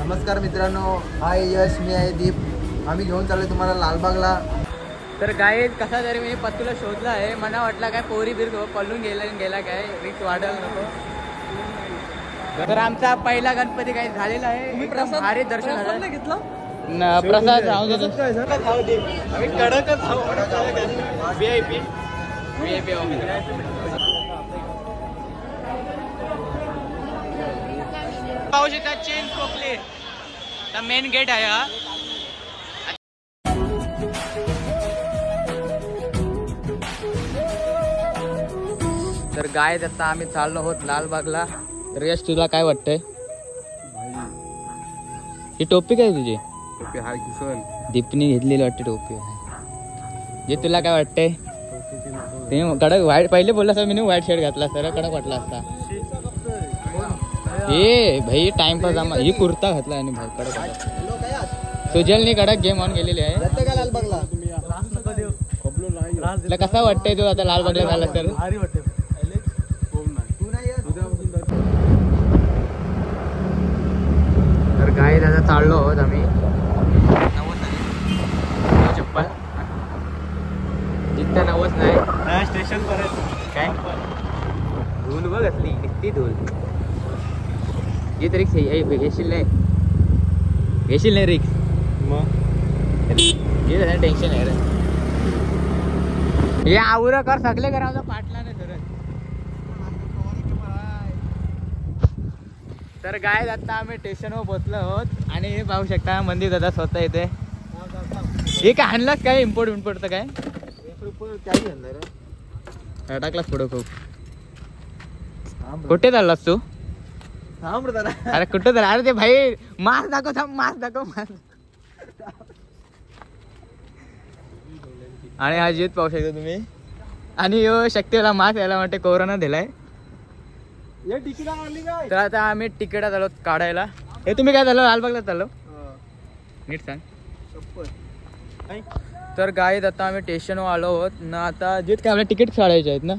नमस्कार मित्रांनो, हाय यश, मी आहे दीप. आम्ही घेऊन चाललोय तुम्हाला लालबागला. तर गाय कसा तरी मी पत्तूला शोधला आहे. मला वाटला काय पोरी बिर पळून गेला काय रिक्स वाढायला नको. तर आमचा पहिला गणपती काय झालेला आहे. भारी दर्शन झालं. घेतला प्रसाद राहू दे. आम्ही कडकच VIP पाहू शकता. चेन कोकले मेन गेट आहे हा. तर गाय आता आम्ही चाललो आहोत लालबागला. तर यश तुला काय वाटतंय? ही टोपी काय तुझी? टोपी हाय किसन दीपनी घेतलेली वाटते टोपी. जे तुला काय वाटतंय? ते कडक व्हाईट पहिले बोलला असता मी व्हाईट शर्ट घातला सर कडक वाटला असता. ए भाई टाइमपास आम्हा ही कुर्ता घातला आणि भाई कडक वाटला. सुजलनी कडक गेम ऑन केलेली आहे. लालबागला तुला कसा वाटतंय तू आता लालबागला झाला तर? तर गाय दादा चाललो आहोत आम्ही. चप्पल जिथं नवस नाही स्टेशन पर्यंत काय धूल बघ असली किती धूल. येत रिक्स घेशील नाही रिक्स मग ये टेन्शन आहे रे. हे आवरं कर सगळे करा पाटला नाही सर. तर गाय आता आम्ही स्टेशनवर पोहोचलो आहोत आणि हे पाहू शकता मंदिर दादा स्वतः येते. हे काय आणलास काय इम्पोर्ट तर काय टाकलास पुढं खूप. कुठे चाललास तू? अरे कुठे चालला? अरे ते भाई मास्क दाखव मास्क. आणि हा जीत पाहू शकता तुम्ही. आणि यो शक्तीला मास्क यायला वाटते कोरोना दिलाय. तर आता आम्ही तिकीट आलो काढायला. हे तुम्ही काय झालं लालबागला चाललो नीट सांग. तर गाईत आता आम्ही स्टेशनवर आलो आहोत ना. आता जित काय आपल्या तिकीट काढायचे आहेत ना.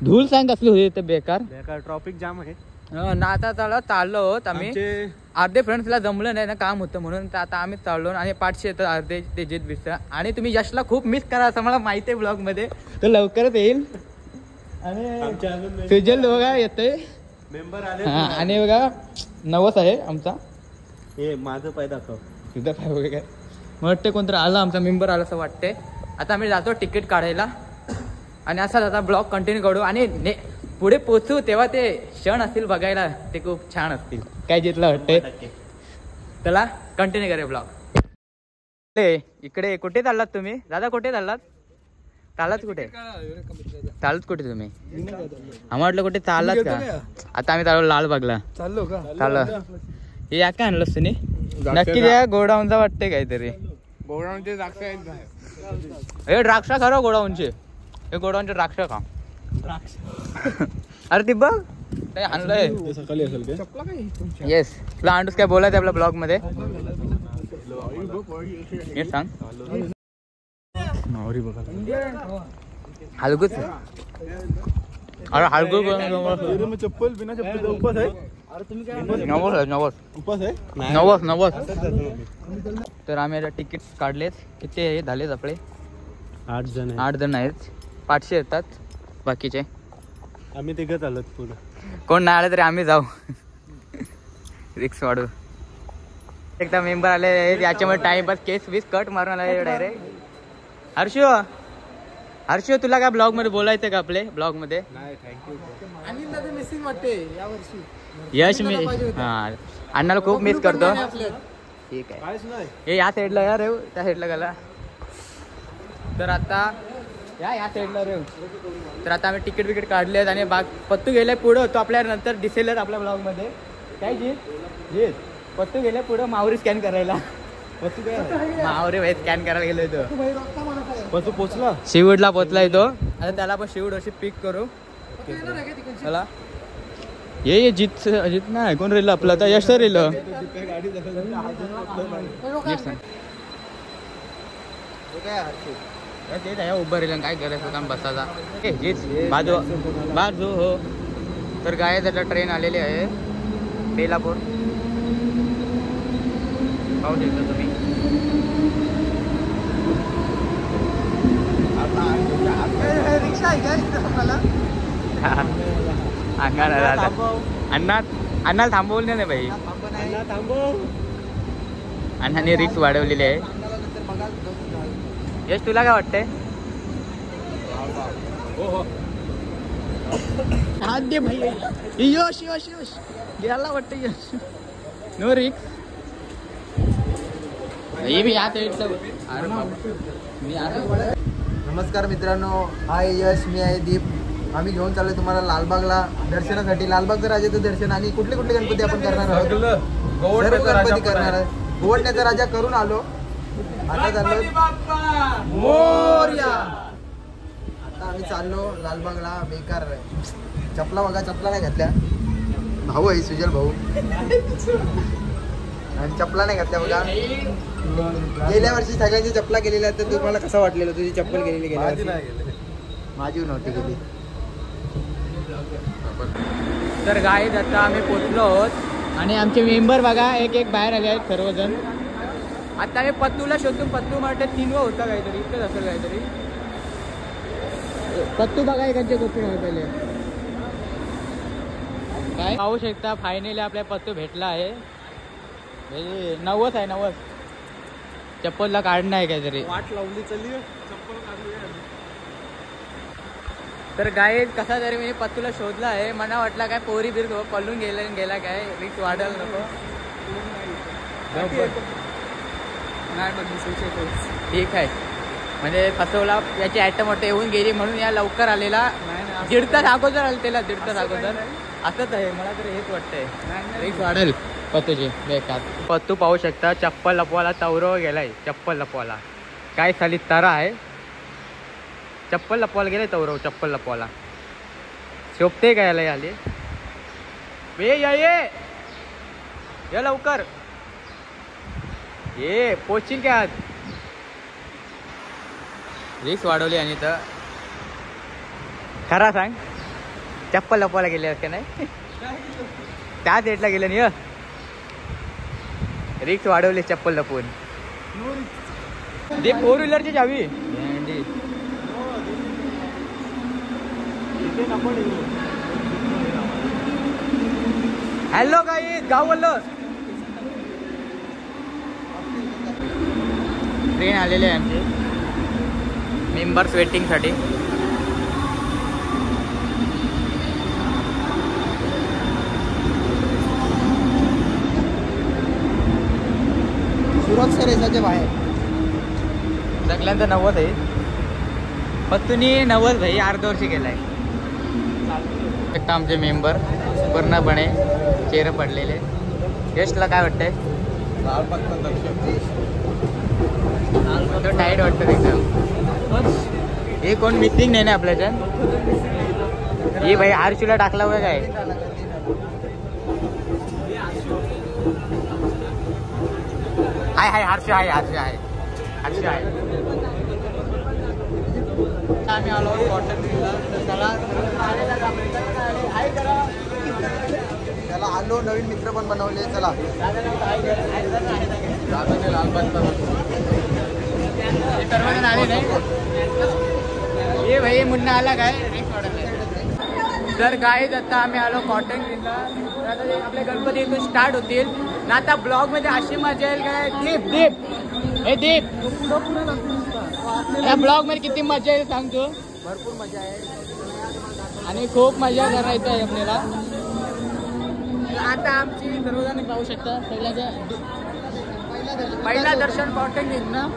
धूल सांग कसली होती ते बेकार ट्रॉफिक जाम आहे ना. आता चाललो आहोत आम्ही. अर्धे फ्रेंड्सला जमलं नाही ना काम होतं म्हणून. तर आता आम्ही चाललो आणि 500 येतात अर्धे ते जित बिसता. आणि तुम्ही यशला खूप मिस करा असं मला माहिती आहे ब्लॉग मध्ये. तर लवकरच येईल. आणि सुजल बघा येतंय मेंबर आले. हा आणि बघा नवस आहे आमचा. हे माझं पाय दाखव तुझं काय बघा काय वाटते कोणतरी आला आमचा मेंबर आला असं वाटतंय. आता आम्ही जातो तिकीट काढायला आणि असाच आता ब्लॉग कंटिन्यू करू. आणि पुढे पोचू तेव्हा ते क्षण असतील बघायला ते खूप छान असतील. काय जितलं वाटतंय त्याला कंटिन्यू करे ब्लॉग. इकडे कुठे चाललात तुम्ही दादा? कुठे चाललात? चालत कुठे तुम्ही? आम्हाला वाटलं कुठे चाललात का? आता आम्ही चाललो लालबागला. चाललो हे या काय आणलं तुम्ही? नक्की त्या गोडाऊनचा वाटतंय काहीतरी. गोडाऊनचे द्राक्ष हे द्राक्ष खरं गोडाऊनचे. हे गोडाऊनचे द्राक्ष का? अरे ती बघ काय आणलंय सकाळी असेल. येस तुला अंडूस काय बोलायचं आपल्या ब्लॉग मध्ये सांग. हलगूच अरे हलगू चप्पल बिना चप्पल उपास आहे. नवस. तर आम्ही आता तिकीट काढलेत. किती झालेत आपले? 8 जण आहेत. 500 येतात बाकीचे. आम्ही तिघच आलोत पुढे. कोण नाही आलं तरी आम्ही जाऊ. रिक्स वाढू. एकदा मेंबर आले याच्यामध्ये टाइमपास केस वीस कट मारून आला डायरेक्ट. हर्षो तुला काय ब्लॉग मध्ये बोलायचं का आपले ब्लॉग मध्ये? मिसिंग वाटते यावर्षी. यश मी हा अण्णाला खूप मिस करतो. ठीक आहे हे या साईडला या रेव त्या साईडला गेला. तर आता या साईडला रेव. तर आता आम्ही तिकीट काढले आहेत आणि पत्तू गेले पुढं. तो आपल्या नंतर दिसेलच आपल्या ब्लॉग मध्ये. काय जीत पत्तू गेले पुढं मावरी स्कॅन करायला. मावरी भाई स्कॅन करायला गेलोय तो. पत्तू पोचला शिवूडला पोचलाय तो. आता त्याला पण शिवूड अशी पिक करू. चला ये जित नाही कोण रेल आपला आता यश रेल. उभं रेल काय करायचं काम बसायचा. बाजू हो. तर गाय त्याचा ट्रेन आलेली आहे बेलापूर. पाहू शकता तुम्ही. रिक्षा आहे काय मला अण्णा थांबवलं नाही भाई. अण्णाने रिक्स वाढवलेली आहे. यश तुला काय वाटतंय? हात दे भाई. यश यश यश गेला वाटतं. यश नो रिक्स. मी आता नमस्कार मित्रांनो, हाय यश, मी आहे दीप. आम्ही घेऊन चाललोय तुम्हाला लालबागला दर्शनासाठी. लालबागचं राजाचं दर्शन आणि कुठले कुठले गणपती आपण करणार आहोत. सर्व गणपती करणार आहे. गोवडण्याचा राजा करून आलो. आता चाललो मोरया. आता आम्ही चाललो लालबागला. बेकार चपला बघा, चपला नाही घातल्या. भाऊ आहे सुजल भाऊ आणि चपला नाही घातल्या बघा. गेल्या वर्षी सगळ्यांची चपला केलेल्या. तर तुम्हाला कसं वाटलेलं तुझी चप्पल गेलेली? गेल्या वर्षी माझी नव्हती गेली. तर गाईज आता आम्ही पोचलो आहोत आणि आमचे मेंबर बघा एक एक बाहेर आले आहेत सर्वजण. आता आम्ही पत्तूला शोधून. पत्तू म्हणते 3 होता काहीतरी, इतकंच असेल काहीतरी. पत्तू बघा एकाचे गोष्टी नाही पहिले काय पाहू शकता. फायनली आपल्या पत्तू भेटला आहे. 90 आहे 90. चप्पलला काढणं आहे काहीतरी. वाट लावली चली चप्पल काढली. तर गाय कसा तरी मी पत्तूला शोधला आहे. मला वाटला काय पोरी बिर पळून गेला काय रिक्स वाढायला नको. ठीक आहे म्हणजे फसवला याची ॲटम वाटतं येऊन गेली म्हणून या लवकर आलेला. 1.5 तास अगोदर आले त्याला. 1.5 तास अगोदर असंच आहे. मला तरी हेच वाटतंय रिक्स वाढेल पत्तूची. बेकार पत्तू पाहू शकता. चप्पल लपवाला तौरव गेलाय. चप्पल लपवाला काय खाली तरा आहे. चप्पल लपवायला गेले तौरव. चप्पल लपवाला शोभते काय याला आले. ये लवकर ये पोचील काय. आज रिक्स वाढवली. आणि तर खरा सांग चप्पल लपवायला गेले असते नाही त्याच डेटला गेले नाही. रिक्स वाढवली चप्पल लपवून. दे 4 व्हीलरची चावी. हॅलो गाईज, गाव बोललो. ट्रेन आलेले आहे आमचे मेंबर्स वेटिंगसाठी. सुरक्षा रेषाच्या बाहेर सगळ्यांचा 90 आहे. पत्तूनी 90 भाई अर्ध वर्षी गेलाय. आमचे मेंबर पूर्णपणे चेहरे पडलेले. यशला काय वाटतंय? तो टाईट वाटतं एकदम. हे कोण मिसिंग नाही ना आपल्याच्या. हे भाई आरशूला टाकला हुआ काय. हाय हर्ष आहे. आम्ही आलो कॉटन त्याला आलो. नवीन मित्र पण बनवले. चला सर्वजण आले नाही. हे भाई मुन्ना आला काय. तर गाईज आता आम्ही आलो कॉटन ग्रीनला. आपले गणपती इथून स्टार्ट होतील ना. आता ब्लॉग मध्ये अशी मजा येईल काय. दीप या ब्लॉग मध्ये किती मजा येईल सांगतो. भरपूर मजा आहे आणि खूप मजा करायचं आहे आपल्याला. आता आमची सर्वजण पाहू शकता. पहिला दर्शन कॉटन ग्रीन ना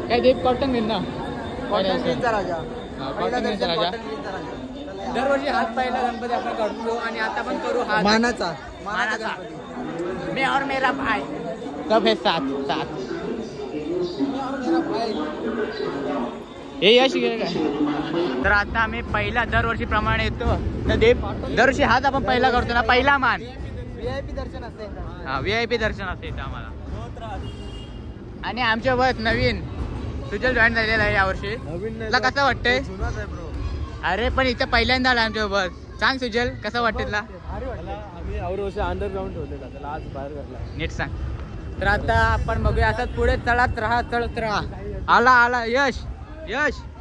काय. दीप कॉटन ग्रीन ना. कॉटन ग्रीनचा राजा. कॉटन ग्रीनचा राजा. दरवर्षी हात पहिला गणपती आपण करतो आणि आता पण करू हात मानाचा. मैं और मेरा भाई सब है साथ. हे यश तर आता आम्ही पहिला दरवर्षी प्रमाणे येतो ना. देव दरवर्षी हात आपण पहिला करतो ना. पहिला मान VIP दर्शन असते. हा VIP दर्शन असते इथं आम्हाला. आणि आमच्या बस नवीन सुजल जॉईन झालेला आहे यावर्षी. तुला कसं वाटतंय? अरे पण इथं पहिल्यांदा आला आमच्या बस. सांग सुजल कसं वाटतं तुला? आम्ही वर्षी अंडरग्राऊंड ठेवलेला त्याला आज बाहेर काढला. नीट सांग. तर आता आपण बघूया असं पुढे चढत राहा. आला यश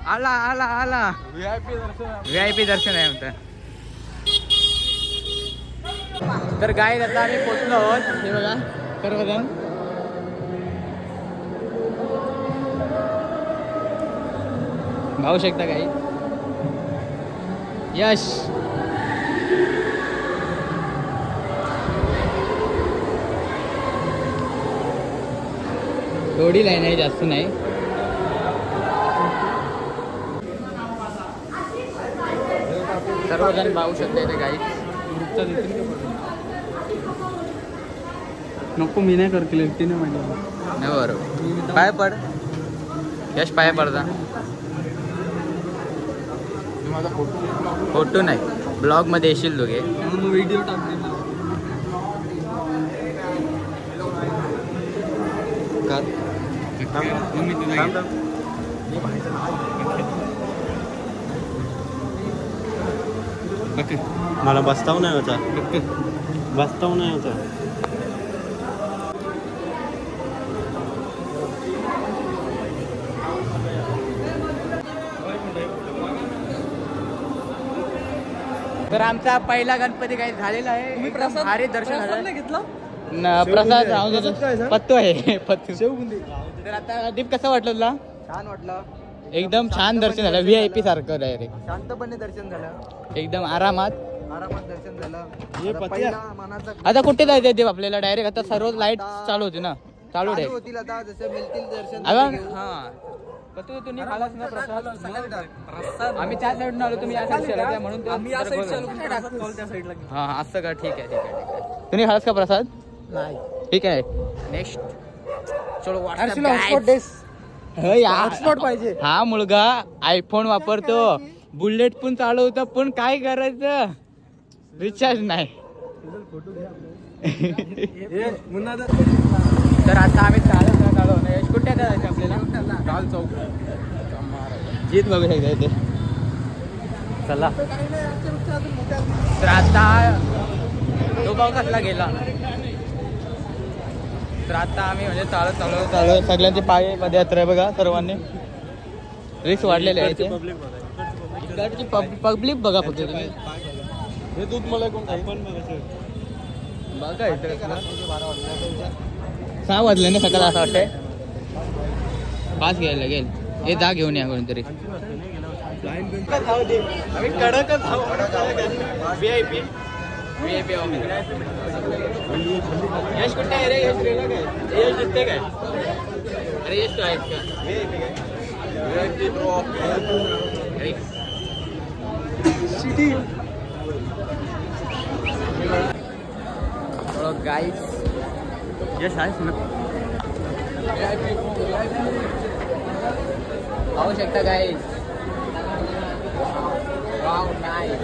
आला VIP दर्शन आहे आमचं. तर गाईज आता आम्ही पोचलो आहोत. हे बघा सर्वजण भाऊ शकता काही. यश थोडी लाईन आहे, जास्त नाही. सर्वजण पाहू शकता इथे काही. नको मी नाही करतील एकटीने माहिती नाही बरोबर. पाय पड यश, पाय पडता. फोटो नाही, ब्लॉग मध्ये येशील दोघे. व्हिडिओ टाकते मला बसताव नाही होता. बसताव नाही होता. तर आमचा पहिला गणपती काही झालेला आहे. एकदम भारी दर्शन झालं. घेतला प्रसाद राहून देतो. पत्तू आहे पत्तू. शेवबुंदी. तर आता दीप कसं वाटलं तुला? छान वाटलं. एकदम छान दर्शन झालं. VIP सारखं डायरेक्ट शांतपणे दर्शन झालं. एकदम आरामात दर्शन झालं. ये आता पत्या. पहिला मानाचा आता कुठे जायचं दीप आपल्याला? डायरेक्ट आता सर्व लाईट चालू होती ना. चालू चालू आहे. होतील आता, जसं मिळतील दर्शन अगं तसे घेऊ. हा पत्तू तुम्ही खालास ना प्रसाद? आम्ही त्या साईडनं आलो, तुम्ही या साईड म्हणून ते- आम्ही या साईडला त्या साईडला. हा असं का? ठीक आहे. तुम्ही खालास का प्रसाद? नाही. ठीक आहे. नेक्स्ट चलो हॉटस्पॉट पाहिजे. हा मुलगा आयफोन वापरतो, बुलेट पण चालवतो, पण काय करायचं? रिचार्ज नाही. तर आता आम्ही चालत यश कुठे जायचं आपल्याला? काल चौक. जीत बघू शकता इथे. चला. तर आता तो भाऊ कसला गेला. तर आता आम्ही म्हणजे चालत सगळ्यांचे पाय पदयात्रा आहे बघा. सर्वांनी रिस्क वाढलेले आहे इथे. पब्लिक बघा फक्त तुम्ही. हे दूध मला कोण पण बघा इथे 6 वाजले ना सकाळ. असं वाटतंय 5 घ्यायला लागेल. हे जा घेऊन या कोणतरी. आम्ही कडकच VIP यश कुठे आहे रे? यश गेला काय? यश दिसते काय? अरे यश तू आहेस का? गाईस यश आहेस ना? पाहू शकता गाईस. Wow nice.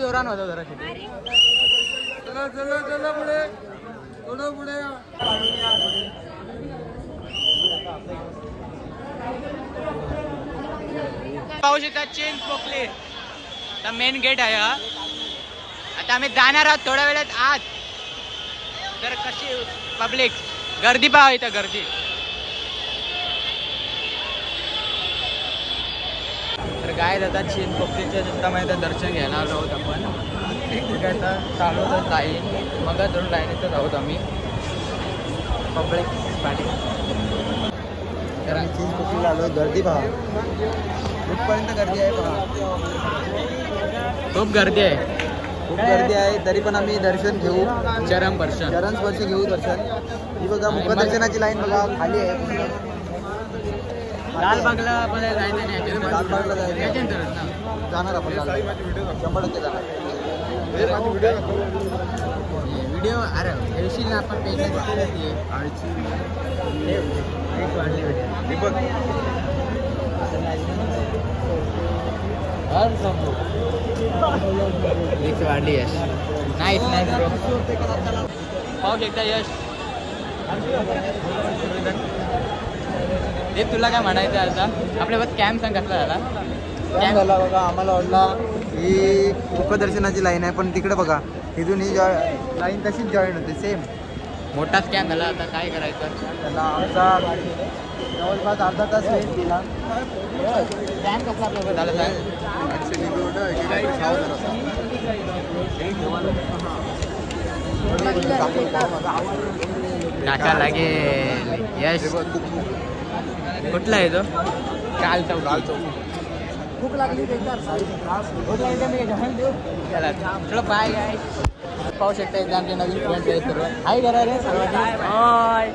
जोरान होता जरा. चला पुढे थोडं पुढे. पाहू शकता चेन पोकले. मेन गेट आहे हा. आता आम्ही जाणार आहोत थोड्या वेळात आत. तर कशी पब्लिक गर्दी पहा इथं गर्दी. तर काय जातात चेन पोकलीच्या दत्तामाईचं दर्शन घ्यायला आलो आहोत आपण. ठीक आहे. आता चालू होतं लाईन. मग दोन लाईनीतच आहोत आम्ही. पब्लिक पाठी. तर चीज कुठली आलो. गर्दी पहा, कुठपर्यंत गर्दी आहे पहा. खूप गर्दी आहे. खूप गर्दी आहे. तरी पण आम्ही दर्शन घेऊ. चरण स्पर्श घेऊ दर्शन. ही बघा मुखदर्शनाची लाईन बघा खाली आहे. लालबागला पण जायचं नाही. लालबागला जायचं. जाणार आपण 100% जाणार. व्हिडिओ अरे येशील ना आपण पेज वाढली यश. Nice bro. पाहू शकता यश. ते तुला काय म्हणायचं आहे आता आपल्या बस कॅम्प सांग कसला झाला काय झाला बघा आम्हाला वाटला ही मुखदर्शनाची लाईन आहे पण तिकडे बघा इथून ही लाईन तशीच जॉईन होते सेम. मोठा स्कॅम झाला आता काय करायचं. त्याला आमचा जवळपास अर्धा तास वेट दिला. स्कॅम कसला आपल्याबरोबर झाला टाका लागेल. यश कुठला आहे तो काल चौक भूक लागली चलो बाय गाय. पाहू शकता इथे आमचे नवीन फ्रेंड आहे सर्व. हाय करा रे सर्वांनी. हाय